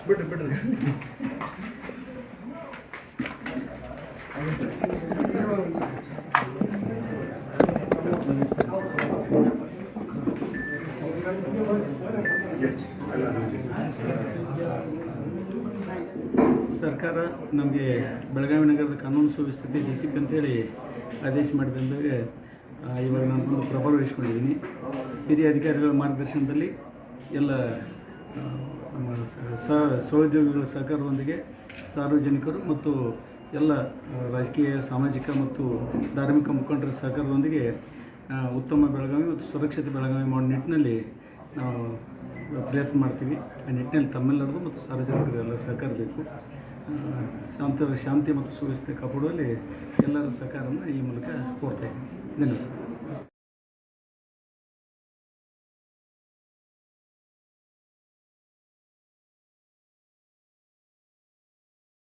ಬಿಡ್ರಿ ಸರ್ಕಾರ ನಮಗೆ ಬೆಳಗಾವಿ ನಗರದ ಕಾನೂನು ಸುವ್ಯವಸ್ಥೆ DCP ಅಂತೇಳಿ ಆದೇಶ ಮಾಡಿದಂದಾಗ ಇವಾಗ ನಾನು ಒಂದು ಪ್ರಭಾವ ವಹಿಸ್ಕೊಂಡಿದ್ದೀನಿ. ಹಿರಿಯ ಅಧಿಕಾರಿಗಳ ಮಾರ್ಗದರ್ಶನದಲ್ಲಿ ಎಲ್ಲ ನಮ್ಮ ಸಹೋದ್ಯೋಗಿಗಳ ಸಹಕಾರದೊಂದಿಗೆ ಸಾರ್ವಜನಿಕರು ಮತ್ತು ಎಲ್ಲ ರಾಜಕೀಯ ಸಾಮಾಜಿಕ ಮತ್ತು ಧಾರ್ಮಿಕ ಮುಖಂಡರ ಸಹಕಾರದೊಂದಿಗೆ ಉತ್ತಮ ಬೆಳಗಾವಿ ಮತ್ತು ಸುರಕ್ಷಿತ ಬೆಳಗಾವಿ ಮಾಡೋ ನಿಟ್ಟಿನಲ್ಲಿ ನಾವು ಪ್ರಯತ್ನ ಮಾಡ್ತೀವಿ. ಆ ನಿಟ್ಟಿನಲ್ಲಿ ತಮ್ಮೆಲ್ಲರದು ಮತ್ತು ಸಾರ್ವಜನಿಕರೆಲ್ಲ ಸಹಕಾರ ಬೇಕು. ಶಾಂತಿ ಮತ್ತು ಸುವ್ಯವಸ್ಥೆ ಕಾಪಾಡುವಲ್ಲಿ ಎಲ್ಲರ ಸಹಕಾರವನ್ನು ಈ ಮೂಲಕ ಕೋರ್ತಾ ಇದ್ದೀನಿ. ಧನ್ಯವಾದ.